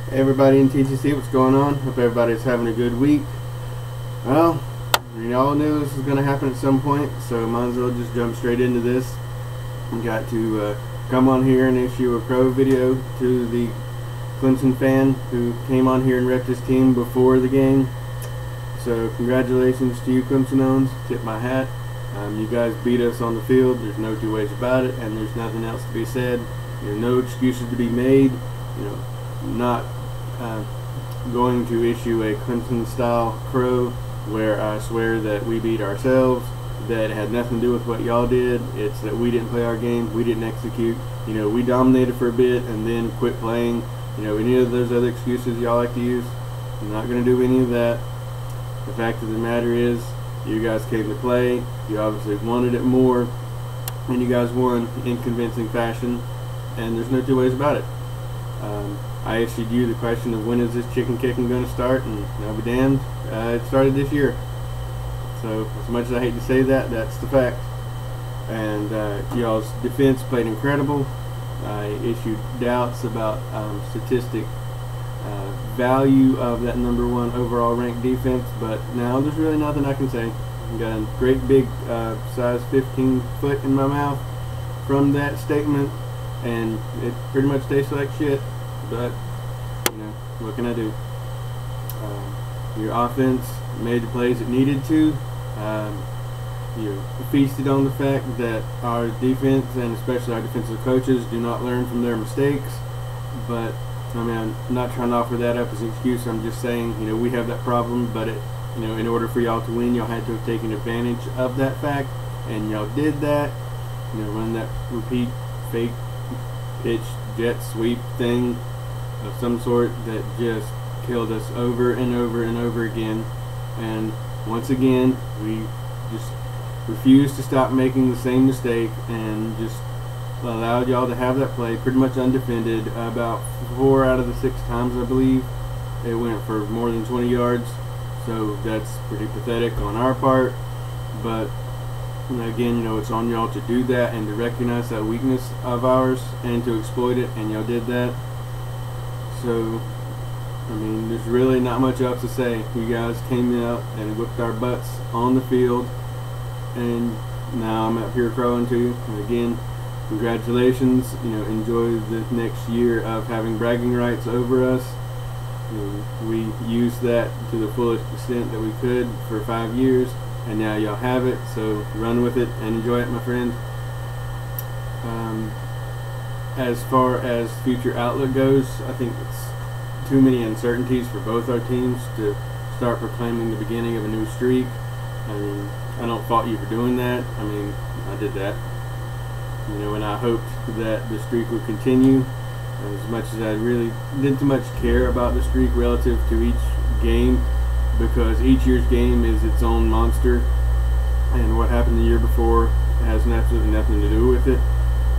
Hey everybody in TTC, what's going on? Hope everybody's having a good week. Well, we all knew this was going to happen at some point, so might as well just jump straight into this. We got to come on here and issue a pro video to the Clemson fan who came on here and repped his team before the game. So congratulations to you Clemson-owns, tip my hat. You guys beat us on the field, there's no two ways about it, and there's nothing else to be said. No excuses to be made. Not going to issue a Clemson-style crow where I swear that we beat ourselves. That had nothing to do with what y'all did. It's that we didn't play our game, we didn't execute. We dominated for a bit and then quit playing. Any of those other excuses y'all like to use, I'm not going to do any of that. The fact of the matter is, you guys came to play. You obviously wanted it more, and you guys won in convincing fashion. And there's no two ways about it. I issued you the question of when is this chicken kicking going to start, and I'll be damned, it started this year. So as much as I hate to say that, that's the fact. And y'all's defense played incredible. I issued doubts about statistic value of that #1 overall ranked defense, but now there's really nothing I can say. I got a great big size 15 foot in my mouth from that statement, and it pretty much tastes like shit, but what can I do? Your offense made the plays it needed to. You feasted on the fact that our defense, and especially our defensive coaches, do not learn from their mistakes. But I'm not trying to offer that up as an excuse. I'm just saying, we have that problem, but in order for y'all to win, y'all had to have taken advantage of that fact, and y'all did that. Run that repeat fake pitch jet sweep thing of some sort that just killed us over and over and over again. And once again, we just refused to stop making the same mistake and just allowed y'all to have that play pretty much undefended. About 4 out of the 6 times, I believe, it went for more than 20 yards. So that's pretty pathetic on our part. But again, it's on y'all to do that and to recognize that weakness of ours and to exploit it, and y'all did that. So there's really not much else to say. You guys came out and whipped our butts on the field, and now I'm up here crowing to you. And again, congratulations. Enjoy the next year of having bragging rights over us. We used that to the fullest extent that we could for 5 years, and now y'all have it, so run with it and enjoy it, my friend. As far as future outlook goes, I think it's too many uncertainties for both our teams to start proclaiming the beginning of a new streak. I don't fault you for doing that. I did that. And I hoped that the streak would continue. As much as I really didn't too much care about the streak relative to each game, because each year's game is its own monster, and what happened the year before has absolutely nothing to do with it.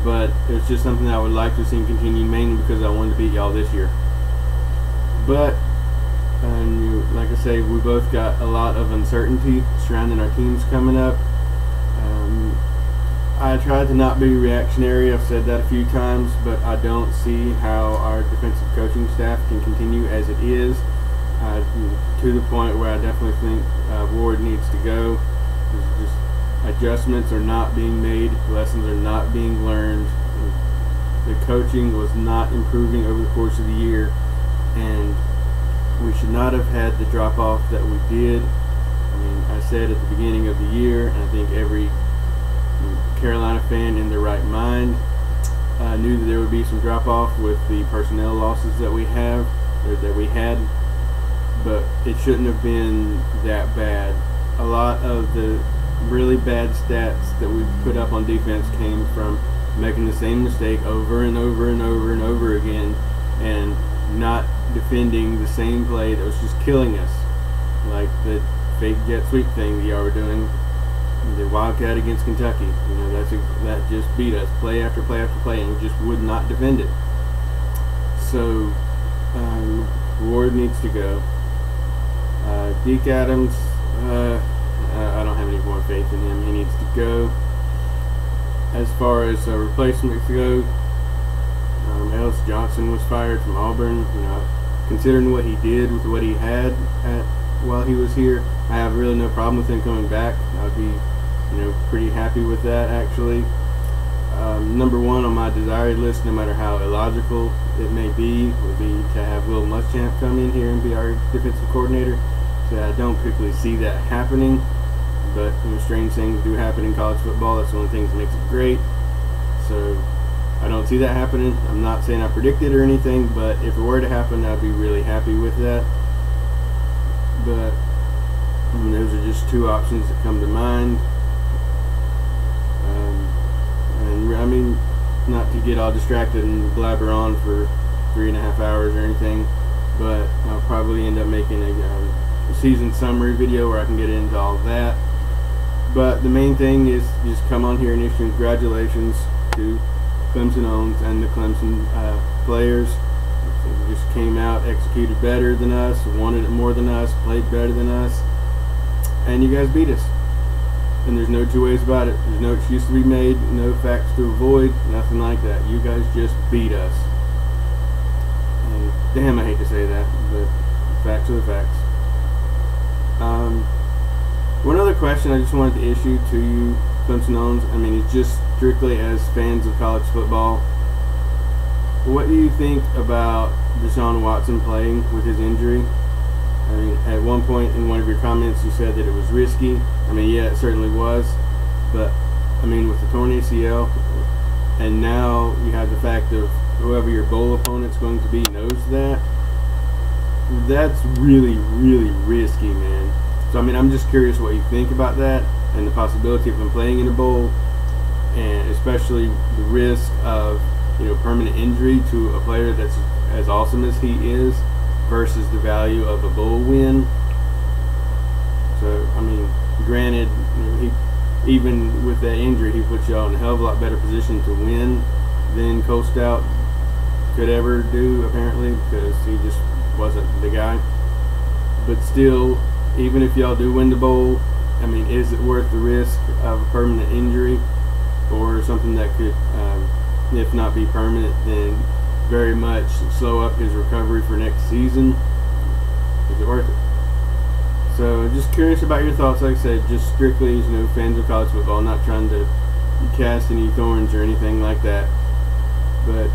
But it was just something I would like to see continue, mainly because I wanted to beat y'all this year. But like I say, we both got a lot of uncertainty surrounding our teams coming up. I tried to not be reactionary. I've said that a few times, but I don't see how our defensive coaching staff can continue as it is, to the point where I definitely think Ward needs to go. There's just adjustments are not being made, lessons are not being learned. The coaching was not improving over the course of the year, and we should not have had the drop off that we did. I said at the beginning of the year, and I think every Carolina fan in their right mind knew that there would be some drop off with the personnel losses that we had, but it shouldn't have been that bad. A lot of the really bad stats that we put up on defense came from making the same mistake over and over and over and over again, and not defending the same play that was just killing us, like the fake jet sweep thing that y'all were doing, the Wildcat against Kentucky. That just beat us play after play after play, and we just would not defend it. So Ward needs to go. Deke Adams, I don't have any more faith in him. He needs to go. As far as replacements go, Ellis Johnson was fired from Auburn. considering what he did with what he had while he was here, I have really no problem with him coming back. I'd be, pretty happy with that actually. Number one on my desired list, no matter how illogical it may be, would be to have Will Muschamp come in here and be our defensive coordinator. So I don't particularly see that happening, but strange things do happen in college football. That's one of the things that makes it great. So I don't see that happening. I'm not saying I predict it or anything, but if it were to happen, I'd be really happy with that. But those are just two options that come to mind. And not to get all distracted and blabber on for 3.5 hours or anything, but I'll probably end up making a season summary video where I can get into all that. But the main thing is just come on here and issue congratulations to Clemson owns and the Clemson players. They just came out, executed better than us, wanted it more than us, played better than us, and you guys beat us. And there's no two ways about it. There's no excuse to be made, no facts to avoid, nothing like that. You guys just beat us. And damn, I hate to say that, but facts are the facts. One other question I just wanted to issue to you, Clemson owns. It's just strictly as fans of college football. What do you think about Deshaun Watson playing with his injury? At one point in one of your comments you said that it was risky. Yeah, it certainly was. But, with the torn ACL, and now you have the fact of whoever your bowl opponent's going to be knows that. That's really, really risky, man. So, I'm just curious what you think about that and the possibility of him playing in a bowl, and especially the risk of, permanent injury to a player that's as awesome as he is, versus the value of a bowl win. So, granted, even with that injury, he puts y'all in a hell of a lot better position to win than Cole Stout could ever do, apparently, because he just wasn't the guy. But still, even if y'all do win the bowl, is it worth the risk of a permanent injury or something that could, if not be permanent, then very much slow up his recovery for next season? Is it worth it? So just curious about your thoughts. Like I said, just strictly as fans of college football, not trying to cast any thorns or anything like that. But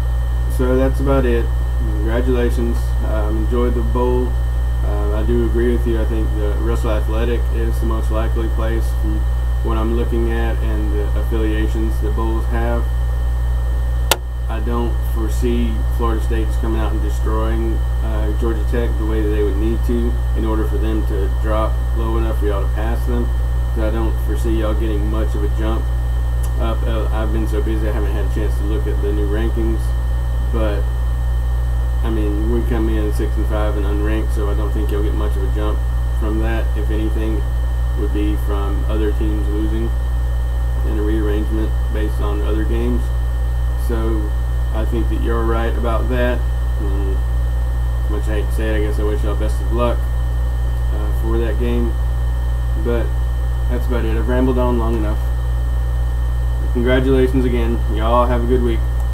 so that's about it. Congratulations. Enjoy the bowl. I do agree with you. I think the Russell Athletic is the most likely place from what I'm looking at and the affiliations that bowls have. I don't foresee Florida State just coming out and destroying Georgia Tech the way that they would need to in order for them to drop low enough for y'all to pass them. So I don't foresee y'all getting much of a jump up. I've been so busy I haven't had a chance to look at the new rankings, but we come in 6-5 and unranked, so I don't think you'll get much of a jump from that. If anything, would be from other teams losing and a rearrangement based on other games. So I think that you're right about that. As much I hate to say it, I guess I wish y'all best of luck for that game. But that's about it. I've rambled on long enough. Congratulations again. Y'all have a good week.